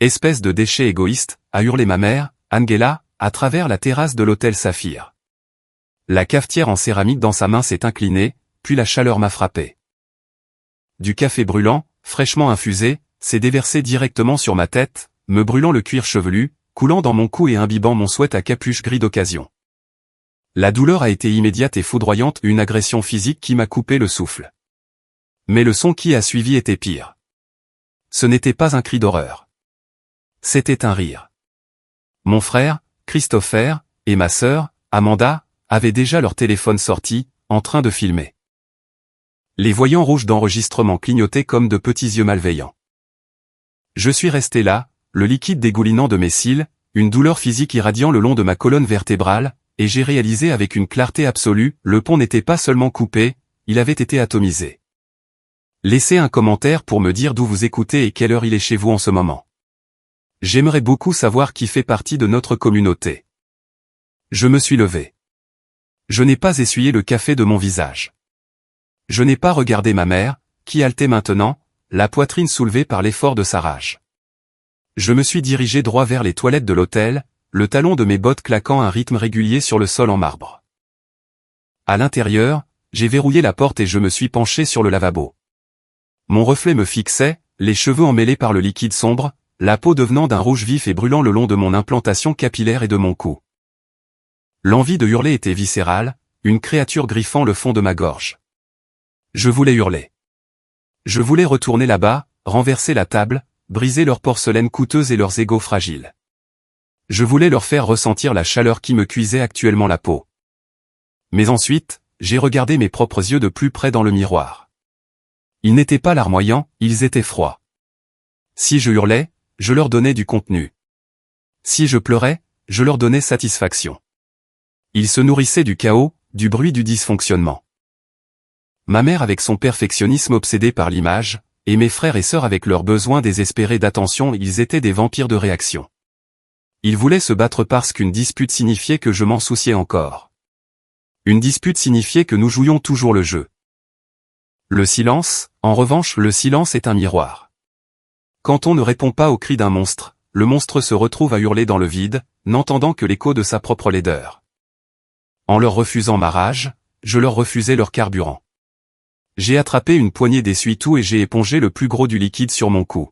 Espèce de déchet égoïste, a hurlé ma mère, Angela, à travers la terrasse de l'hôtel Saphir. La cafetière en céramique dans sa main s'est inclinée, puis la chaleur m'a frappé. Du café brûlant, fraîchement infusé, s'est déversé directement sur ma tête, me brûlant le cuir chevelu, coulant dans mon cou et imbibant mon sweat à capuche gris d'occasion. La douleur a été immédiate et foudroyante, une agression physique qui m'a coupé le souffle. Mais le son qui a suivi était pire. Ce n'était pas un cri d'horreur. C'était un rire. Mon frère, Christopher, et ma sœur, Amanda, avaient déjà leur téléphone sorti, en train de filmer. Les voyants rouges d'enregistrement clignotaient comme de petits yeux malveillants. Je suis resté là, le liquide dégoulinant de mes cils, une douleur physique irradiant le long de ma colonne vertébrale, et j'ai réalisé avec une clarté absolue, le pont n'était pas seulement coupé, il avait été atomisé. Laissez un commentaire pour me dire d'où vous écoutez et quelle heure il est chez vous en ce moment. J'aimerais beaucoup savoir qui fait partie de notre communauté. Je me suis levé. Je n'ai pas essuyé le café de mon visage. Je n'ai pas regardé ma mère, qui haletait maintenant, la poitrine soulevée par l'effort de sa rage. Je me suis dirigé droit vers les toilettes de l'hôtel, le talon de mes bottes claquant un rythme régulier sur le sol en marbre. À l'intérieur, j'ai verrouillé la porte et je me suis penché sur le lavabo. Mon reflet me fixait, les cheveux emmêlés par le liquide sombre, la peau devenant d'un rouge vif et brûlant le long de mon implantation capillaire et de mon cou. L'envie de hurler était viscérale, une créature griffant le fond de ma gorge. Je voulais hurler. Je voulais retourner là-bas, renverser la table, briser leur porcelaine coûteuse et leurs égos fragiles. Je voulais leur faire ressentir la chaleur qui me cuisait actuellement la peau. Mais ensuite, j'ai regardé mes propres yeux de plus près dans le miroir. Ils n'étaient pas larmoyants, ils étaient froids. Si je hurlais, je leur donnais du contenu. Si je pleurais, je leur donnais satisfaction. Ils se nourrissaient du chaos, du bruit du dysfonctionnement. Ma mère avec son perfectionnisme obsédé par l'image, et mes frères et sœurs avec leurs besoins désespérés d'attention, ils étaient des vampires de réaction. Ils voulaient se battre parce qu'une dispute signifiait que je m'en souciais encore. Une dispute signifiait que nous jouions toujours le jeu. Le silence, en revanche, le silence est un miroir. Quand on ne répond pas au cri d'un monstre, le monstre se retrouve à hurler dans le vide, n'entendant que l'écho de sa propre laideur. En leur refusant ma rage, je leur refusais leur carburant. J'ai attrapé une poignée d'essuie-tout et j'ai épongé le plus gros du liquide sur mon cou.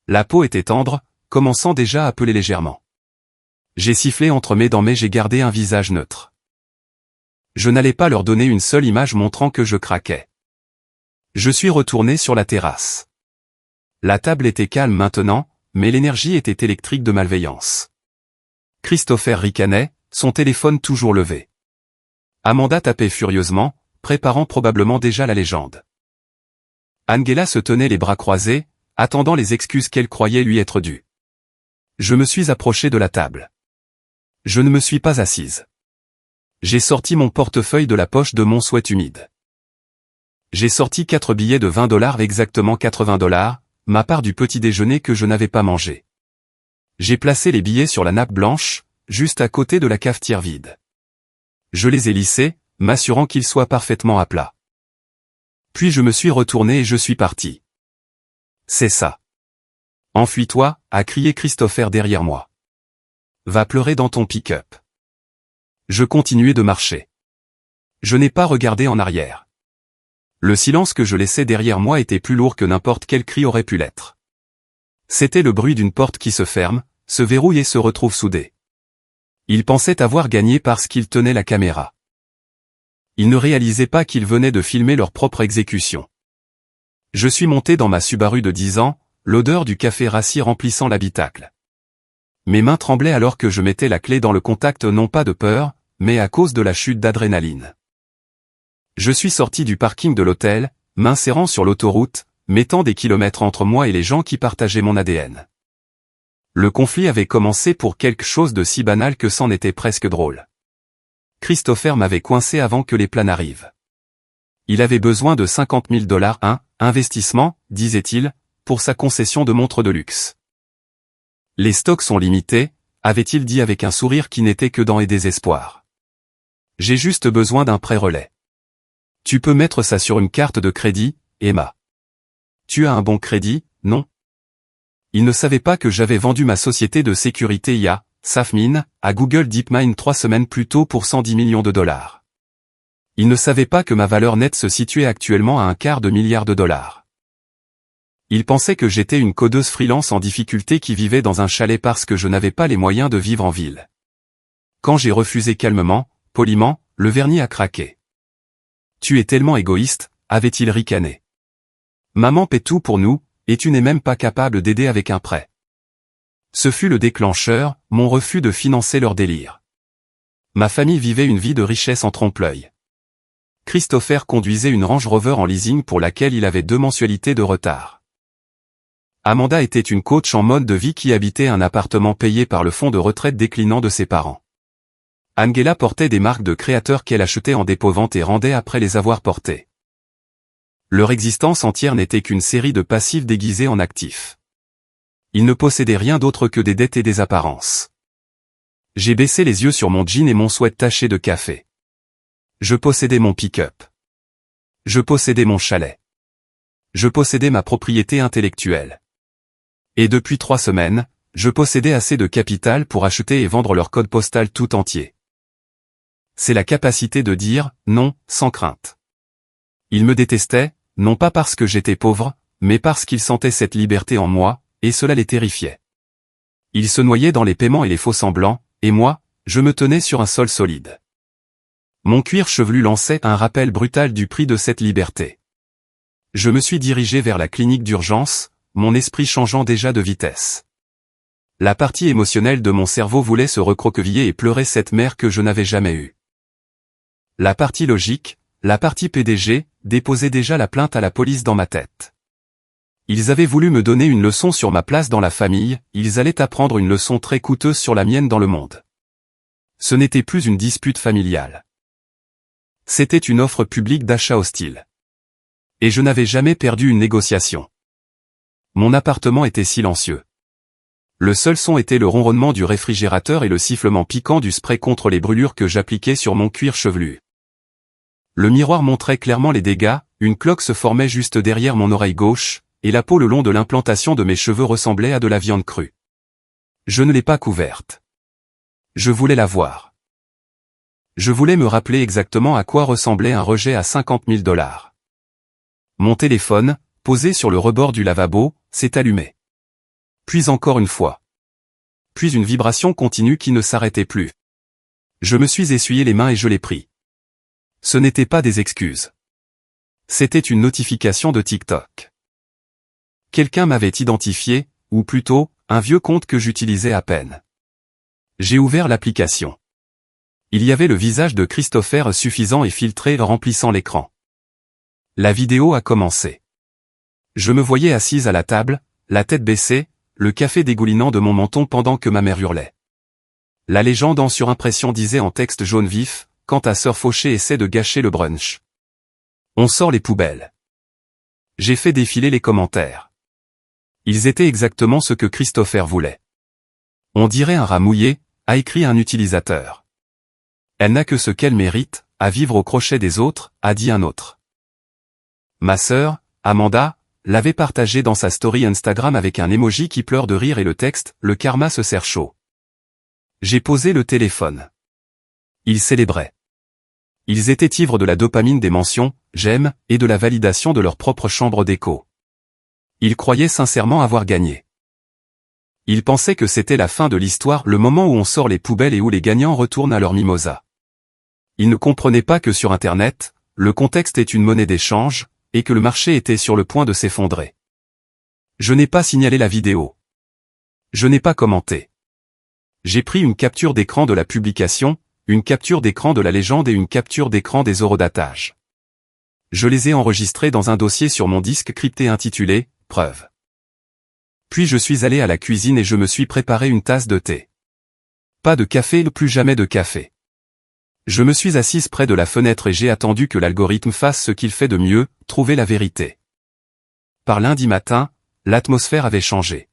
La peau était tendre, commençant déjà à peler légèrement. J'ai sifflé entre mes dents mais j'ai gardé un visage neutre. Je n'allais pas leur donner une seule image montrant que je craquais. Je suis retourné sur la terrasse. La table était calme maintenant, mais l'énergie était électrique de malveillance. Christopher ricanait, son téléphone toujours levé. Amanda tapait furieusement, préparant probablement déjà la légende. Angela se tenait les bras croisés, attendant les excuses qu'elle croyait lui être dues. Je me suis approché de la table. Je ne me suis pas assise. J'ai sorti mon portefeuille de la poche de mon sweat humide. J'ai sorti 4 billets de $20, exactement $80, ma part du petit déjeuner que je n'avais pas mangé. J'ai placé les billets sur la nappe blanche, juste à côté de la cafetière vide. Je les ai lissés, m'assurant qu'ils soient parfaitement à plat. Puis je me suis retourné et je suis parti. C'est ça. Enfuis-toi, a crié Christopher derrière moi. Va pleurer dans ton pick-up. Je continuais de marcher. Je n'ai pas regardé en arrière. Le silence que je laissais derrière moi était plus lourd que n'importe quel cri aurait pu l'être. C'était le bruit d'une porte qui se ferme, se verrouille et se retrouve soudée. Ils pensaient avoir gagné parce qu'ils tenaient la caméra. Ils ne réalisaient pas qu'ils venaient de filmer leur propre exécution. Je suis monté dans ma Subaru de 10 ans, l'odeur du café rassis remplissant l'habitacle. Mes mains tremblaient alors que je mettais la clé dans le contact non pas de peur, mais à cause de la chute d'adrénaline. Je suis sorti du parking de l'hôtel, m'insérant sur l'autoroute, mettant des kilomètres entre moi et les gens qui partageaient mon ADN. Le conflit avait commencé pour quelque chose de si banal que c'en était presque drôle. Christopher m'avait coincé avant que les plans n'arrivent. Il avait besoin de $50 000, investissement, disait-il, pour sa concession de montres de luxe. Les stocks sont limités, avait-il dit avec un sourire qui n'était que dents et désespoir. J'ai juste besoin d'un prêt-relais. Tu peux mettre ça sur une carte de crédit, Emma. Tu as un bon crédit, non? Il ne savait pas que j'avais vendu ma société de sécurité IA, Safmine, à Google DeepMind 3 semaines plus tôt pour 110 millions de dollars. Il ne savait pas que ma valeur nette se situait actuellement à $250 millions. Il pensait que j'étais une codeuse freelance en difficulté qui vivait dans un chalet parce que je n'avais pas les moyens de vivre en ville. Quand j'ai refusé calmement, poliment, le vernis a craqué. « Tu es tellement égoïste », avait-il ricané. « Maman paie tout pour nous, et tu n'es même pas capable d'aider avec un prêt. » Ce fut le déclencheur, mon refus de financer leur délire. Ma famille vivait une vie de richesse en trompe-l'œil. Christopher conduisait une Range Rover en leasing pour laquelle il avait 2 mensualités de retard. Amanda était une coach en mode de vie qui habitait un appartement payé par le fonds de retraite déclinant de ses parents. Angela portait des marques de créateurs qu'elle achetait en dépôt-vente et rendait après les avoir portées. Leur existence entière n'était qu'une série de passifs déguisés en actifs. Ils ne possédaient rien d'autre que des dettes et des apparences. J'ai baissé les yeux sur mon jean et mon sweat taché de café. Je possédais mon pick-up. Je possédais mon chalet. Je possédais ma propriété intellectuelle. Et depuis 3 semaines, je possédais assez de capital pour acheter et vendre leur code postal tout entier. C'est la capacité de dire « non » sans crainte. Ils me détestaient, non pas parce que j'étais pauvre, mais parce qu'ils sentaient cette liberté en moi, et cela les terrifiait. Ils se noyaient dans les paiements et les faux-semblants, et moi, je me tenais sur un sol solide. Mon cuir chevelu lançait un rappel brutal du prix de cette liberté. Je me suis dirigé vers la clinique d'urgence, mon esprit changeant déjà de vitesse. La partie émotionnelle de mon cerveau voulait se recroqueviller et pleurer cette mère que je n'avais jamais eue. La partie logique, la partie PDG, déposait déjà la plainte à la police dans ma tête. Ils avaient voulu me donner une leçon sur ma place dans la famille, ils allaient apprendre une leçon très coûteuse sur la mienne dans le monde. Ce n'était plus une dispute familiale. C'était une offre publique d'achat hostile. Et je n'avais jamais perdu une négociation. Mon appartement était silencieux. Le seul son était le ronronnement du réfrigérateur et le sifflement piquant du spray contre les brûlures que j'appliquais sur mon cuir chevelu. Le miroir montrait clairement les dégâts, une cloque se formait juste derrière mon oreille gauche, et la peau le long de l'implantation de mes cheveux ressemblait à de la viande crue. Je ne l'ai pas couverte. Je voulais la voir. Je voulais me rappeler exactement à quoi ressemblait un rejet à $50 000. Mon téléphone, posé sur le rebord du lavabo, s'est allumé. Puis encore une fois. Puis une vibration continue qui ne s'arrêtait plus. Je me suis essuyé les mains et je l'ai pris. Ce n'étaient pas des excuses. C'était une notification de TikTok. Quelqu'un m'avait identifié, ou plutôt, un vieux compte que j'utilisais à peine. J'ai ouvert l'application. Il y avait le visage de Christopher suffisant et filtré remplissant l'écran. La vidéo a commencé. Je me voyais assise à la table, la tête baissée, le café dégoulinant de mon menton pendant que ma mère hurlait. La légende en surimpression disait en texte jaune vif, quand ta sœur fauchée essaie de gâcher le brunch. On sort les poubelles. J'ai fait défiler les commentaires. Ils étaient exactement ce que Christopher voulait. On dirait un rat mouillé, a écrit un utilisateur. Elle n'a que ce qu'elle mérite, à vivre au crochet des autres, a dit un autre. Ma sœur, Amanda, l'avait partagé dans sa story Instagram avec un emoji qui pleure de rire et le texte « Le karma se serre chaud ». J'ai posé le téléphone. Ils célébraient. Ils étaient ivres de la dopamine des mentions « j'aime » et de la validation de leur propre chambre d'écho. Ils croyaient sincèrement avoir gagné. Ils pensaient que c'était la fin de l'histoire, le moment où on sort les poubelles et où les gagnants retournent à leur mimosa. Ils ne comprenaient pas que sur Internet, le contexte est une monnaie d'échange, et que le marché était sur le point de s'effondrer. Je n'ai pas signalé la vidéo. Je n'ai pas commenté. J'ai pris une capture d'écran de la publication, une capture d'écran de la légende et une capture d'écran des horodatages. Je les ai enregistrés dans un dossier sur mon disque crypté intitulé « Preuve ». Puis je suis allé à la cuisine et je me suis préparé une tasse de thé. Pas de café, plus jamais de café. Je me suis assise près de la fenêtre et j'ai attendu que l'algorithme fasse ce qu'il fait de mieux, trouver la vérité. Par lundi matin, l'atmosphère avait changé.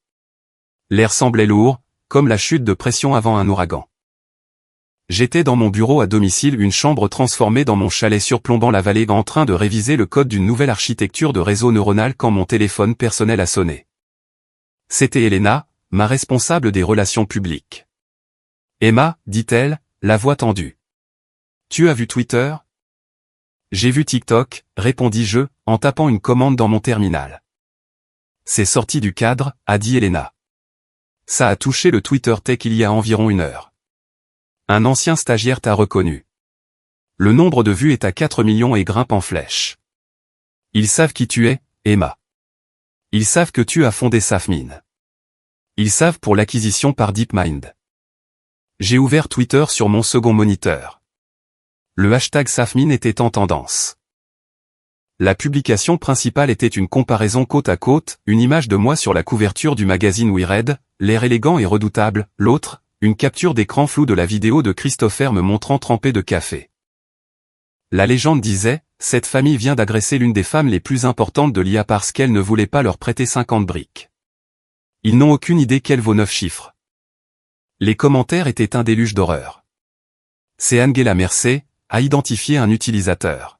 L'air semblait lourd, comme la chute de pression avant un ouragan. J'étais dans mon bureau à domicile, une chambre transformée dans mon chalet surplombant la vallée, en train de réviser le code d'une nouvelle architecture de réseau neuronal quand mon téléphone personnel a sonné. C'était Elena, ma responsable des relations publiques. Emma, dit-elle, la voix tendue. Tu as vu Twitter? J'ai vu TikTok, répondis-je, en tapant une commande dans mon terminal. C'est sorti du cadre, a dit Elena. Ça a touché le Twitter Tech il y a environ 1 heure. Un ancien stagiaire t'a reconnu. Le nombre de vues est à 4 millions et grimpe en flèche. Ils savent qui tu es, Emma. Ils savent que tu as fondé Safmine. Ils savent pour l'acquisition par DeepMind. J'ai ouvert Twitter sur mon second moniteur. Le hashtag Safmine était en tendance. La publication principale était une comparaison côte à côte, une image de moi sur la couverture du magazine We Read, l'air élégant et redoutable, l'autre, une capture d'écran floue de la vidéo de Christopher me montrant trempé de café. La légende disait, cette famille vient d'agresser l'une des femmes les plus importantes de l'IA parce qu'elle ne voulait pas leur prêter 50 briques. Ils n'ont aucune idée qu'elle vaut 9 chiffres. Les commentaires étaient un déluge d'horreur. C'est Angela Mercer, a identifié un utilisateur.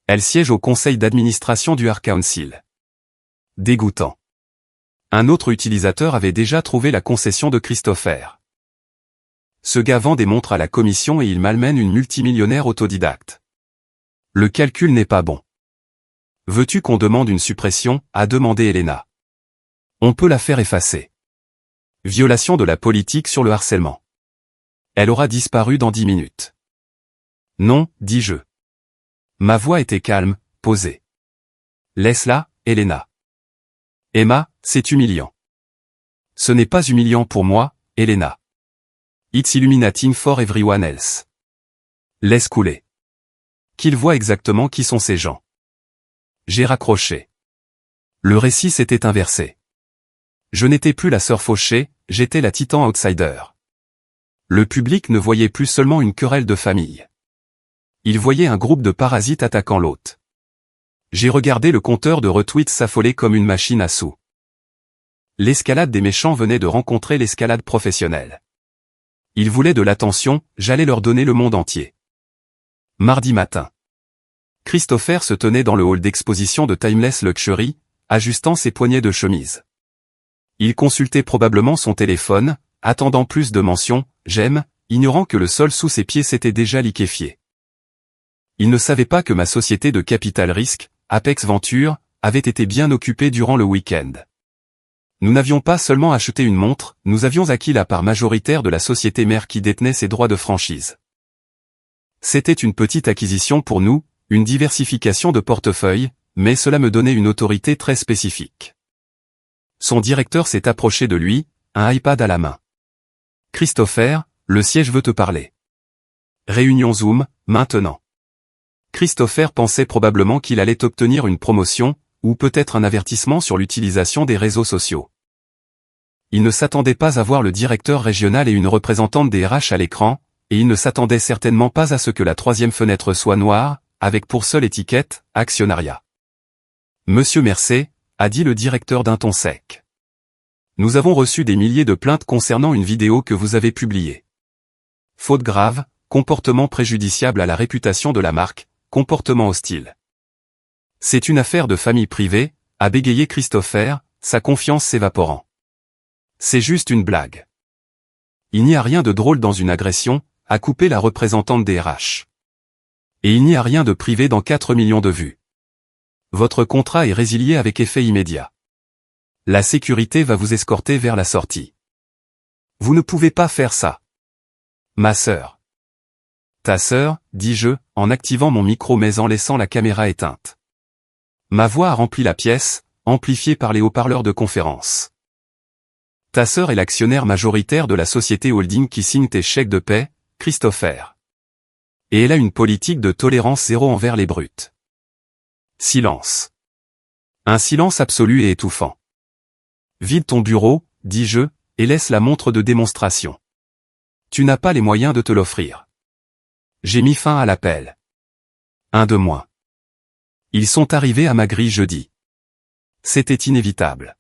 Elle siège au conseil d'administration du Art Council. Dégoûtant. Un autre utilisateur avait déjà trouvé la concession de Christopher. Ce gars vend des montres à la commission et il malmène une multimillionnaire autodidacte. Le calcul n'est pas bon. Veux-tu qu'on demande une suppression, a demandé Elena. On peut la faire effacer. Violation de la politique sur le harcèlement. Elle aura disparu dans 10 minutes. Non, dis-je. Ma voix était calme, posée. Laisse-la, Elena. Emma, c'est humiliant. Ce n'est pas humiliant pour moi, Elena. It's illuminating for everyone else. Laisse couler. Qu'ils voient exactement qui sont ces gens. J'ai raccroché. Le récit s'était inversé. Je n'étais plus la sœur fauchée, j'étais la titan outsider. Le public ne voyait plus seulement une querelle de famille. Il voyait un groupe de parasites attaquant l'hôte. J'ai regardé le compteur de retweets s'affoler comme une machine à sous. L'escalade des méchants venait de rencontrer l'escalade professionnelle. Ils voulaient de l'attention, j'allais leur donner le monde entier. Mardi matin. Christopher se tenait dans le hall d'exposition de Timeless Luxury, ajustant ses poignets de chemise. Il consultait probablement son téléphone, attendant plus de mentions, j'aime, ignorant que le sol sous ses pieds s'était déjà liquéfié. Il ne savait pas que ma société de capital risque, Apex Venture, avait été bien occupée durant le week-end. Nous n'avions pas seulement acheté une montre, nous avions acquis la part majoritaire de la société mère qui détenait ses droits de franchise. C'était une petite acquisition pour nous, une diversification de portefeuille, mais cela me donnait une autorité très spécifique. Son directeur s'est approché de lui, un iPad à la main. Christopher, le siège veut te parler. Réunion Zoom, maintenant. Christopher pensait probablement qu'il allait obtenir une promotion, ou peut-être un avertissement sur l'utilisation des réseaux sociaux. Il ne s'attendait pas à voir le directeur régional et une représentante des RH à l'écran, et il ne s'attendait certainement pas à ce que la troisième fenêtre soit noire, avec pour seule étiquette, actionnariat. Monsieur Mercer, a dit le directeur d'un ton sec. Nous avons reçu des milliers de plaintes concernant une vidéo que vous avez publiée. Faute grave, comportement préjudiciable à la réputation de la marque, comportement hostile. C'est une affaire de famille privée, a bégayé Christopher, sa confiance s'évaporant. C'est juste une blague. Il n'y a rien de drôle dans une agression, a coupé la représentante des RH. Et il n'y a rien de privé dans 4 millions de vues. Votre contrat est résilié avec effet immédiat. La sécurité va vous escorter vers la sortie. Vous ne pouvez pas faire ça. Ma sœur. Ta sœur, dis-je, en activant mon micro mais en laissant la caméra éteinte. Ma voix a rempli la pièce, amplifiée par les haut-parleurs de conférence. Ta sœur est l'actionnaire majoritaire de la société holding qui signe tes chèques de paie, Christopher. Et elle a une politique de tolérance zéro envers les brutes. Silence. Un silence absolu et étouffant. Vide ton bureau, dis-je, et laisse la montre de démonstration. Tu n'as pas les moyens de te l'offrir. J'ai mis fin à l'appel. Un de moins. Ils sont arrivés à ma grille jeudi. C'était inévitable.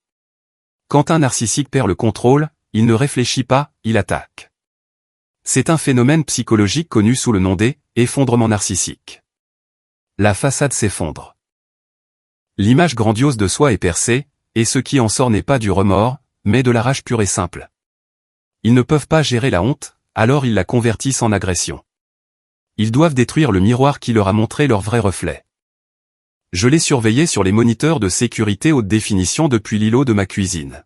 Quand un narcissique perd le contrôle, il ne réfléchit pas, il attaque. C'est un phénomène psychologique connu sous le nom d'effondrement narcissique. La façade s'effondre. L'image grandiose de soi est percée, et ce qui en sort n'est pas du remords, mais de la rage pure et simple. Ils ne peuvent pas gérer la honte, alors ils la convertissent en agression. Ils doivent détruire le miroir qui leur a montré leur vrai reflet. Je l'ai surveillé sur les moniteurs de sécurité haute définition depuis l'îlot de ma cuisine.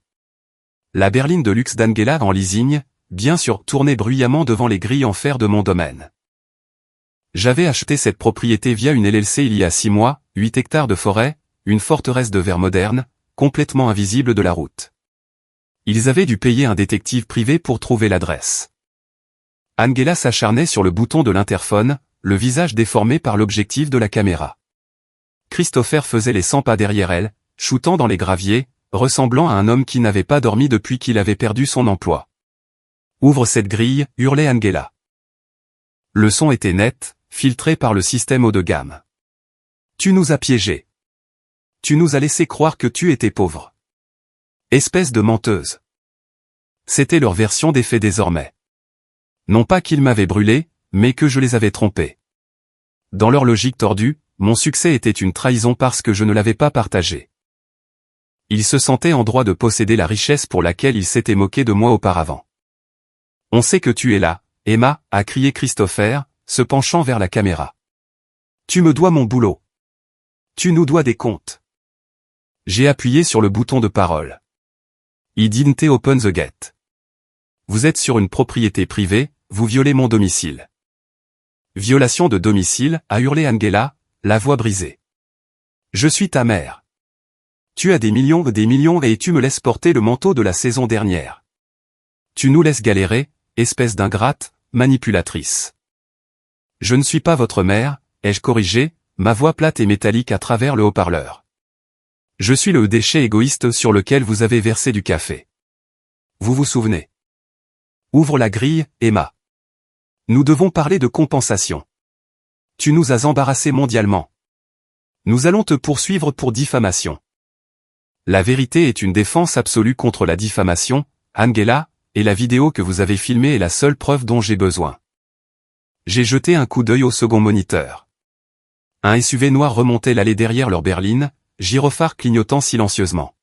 La berline de luxe d'Angela en leasing, bien sûr, tournait bruyamment devant les grilles en fer de mon domaine. J'avais acheté cette propriété via une LLC il y a 6 mois, 8 hectares de forêt, une forteresse de verre moderne, complètement invisible de la route. Ils avaient dû payer un détective privé pour trouver l'adresse. Angela s'acharnait sur le bouton de l'interphone, le visage déformé par l'objectif de la caméra. Christopher faisait les 100 pas derrière elle, shootant dans les graviers, ressemblant à un homme qui n'avait pas dormi depuis qu'il avait perdu son emploi. « Ouvre cette grille », hurlait Angela. Le son était net, filtré par le système haut de gamme. « Tu nous as piégés. Tu nous as laissé croire que tu étais pauvre. Espèce de menteuse. » C'était leur version des faits désormais. Non pas qu'ils m'avaient brûlé, mais que je les avais trompés. Dans leur logique tordue, mon succès était une trahison parce que je ne l'avais pas partagé. Ils se sentaient en droit de posséder la richesse pour laquelle ils s'étaient moqués de moi auparavant. « On sait que tu es là, Emma », a crié Christopher, se penchant vers la caméra. « Tu me dois mon boulot. Tu nous dois des comptes. » J'ai appuyé sur le bouton de parole. « I didn't open the gate. Vous êtes sur une propriété privée, vous violez mon domicile. » « Violation de domicile », a hurlé Angela, la voix brisée. « Je suis ta mère. Tu as des millions et tu me laisses porter le manteau de la saison dernière. Tu nous laisses galérer, espèce d'ingrate, manipulatrice. Je ne suis pas votre mère, ai-je corrigé, ma voix plate et métallique à travers le haut-parleur. Je suis le déchet égoïste sur lequel vous avez versé du café. Vous vous souvenez? Ouvre la grille, Emma. Nous devons parler de compensation. Tu nous as embarrassés mondialement. Nous allons te poursuivre pour diffamation. La vérité est une défense absolue contre la diffamation, Angela, et la vidéo que vous avez filmée est la seule preuve dont j'ai besoin. J'ai jeté un coup d'œil au second moniteur. Un SUV noir remontait l'allée derrière leur berline, gyrophare clignotant silencieusement.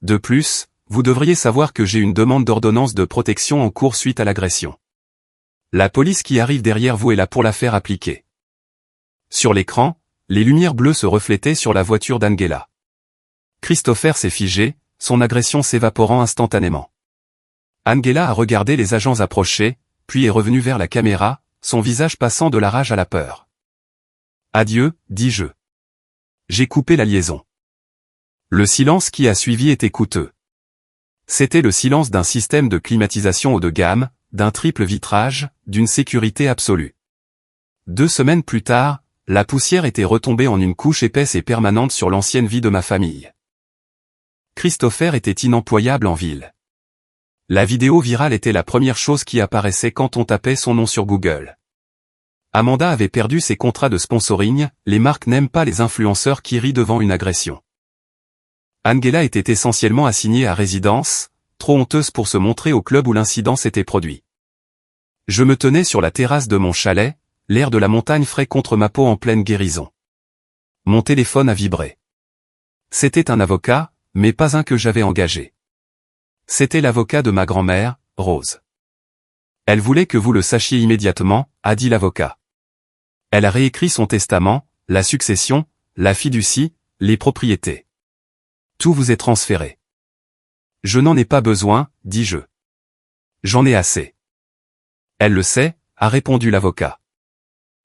De plus, vous devriez savoir que j'ai une demande d'ordonnance de protection en cours suite à l'agression. La police qui arrive derrière vous est là pour la faire appliquer. Sur l'écran, les lumières bleues se reflétaient sur la voiture d'Angela. Christopher s'est figé, son agression s'évaporant instantanément. Angela a regardé les agents approcher, puis est revenue vers la caméra, son visage passant de la rage à la peur. « Adieu », dis-je. J'ai coupé la liaison. Le silence qui a suivi était coûteux. C'était le silence d'un système de climatisation haut de gamme, d'un triple vitrage, d'une sécurité absolue. 2 semaines plus tard, la poussière était retombée en une couche épaisse et permanente sur l'ancienne vie de ma famille. Christopher était inemployable en ville. La vidéo virale était la première chose qui apparaissait quand on tapait son nom sur Google. Amanda avait perdu ses contrats de sponsoring, les marques n'aiment pas les influenceurs qui rient devant une agression. Angela était essentiellement assignée à résidence, trop honteuse pour se montrer au club où l'incident s'était produit. Je me tenais sur la terrasse de mon chalet, l'air de la montagne frais contre ma peau en pleine guérison. Mon téléphone a vibré. C'était un avocat, mais pas un que j'avais engagé. C'était l'avocat de ma grand-mère, Rose. Elle voulait que vous le sachiez immédiatement, a dit l'avocat. Elle a réécrit son testament, la succession, la fiducie, les propriétés. Tout vous est transféré. Je n'en ai pas besoin, dis-je. J'en ai assez. Elle le sait, a répondu l'avocat.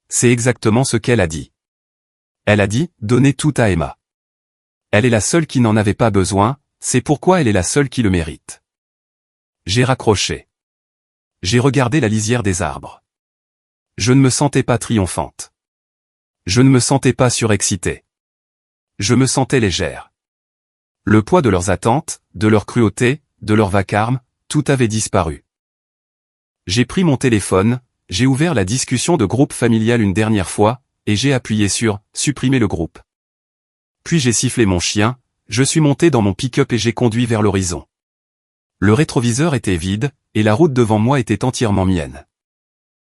C'est exactement ce qu'elle a dit. Elle a dit, donnez tout à Emma. Elle est la seule qui n'en avait pas besoin, c'est pourquoi elle est la seule qui le mérite. J'ai raccroché. J'ai regardé la lisière des arbres. Je ne me sentais pas triomphante. Je ne me sentais pas surexcitée. Je me sentais légère. Le poids de leurs attentes, de leur cruauté, de leur vacarme, tout avait disparu. J'ai pris mon téléphone, j'ai ouvert la discussion de groupe familial une dernière fois, et j'ai appuyé sur « Supprimer le groupe ». Puis j'ai sifflé mon chien, je suis monté dans mon pick-up et j'ai conduit vers l'horizon. Le rétroviseur était vide, et la route devant moi était entièrement mienne.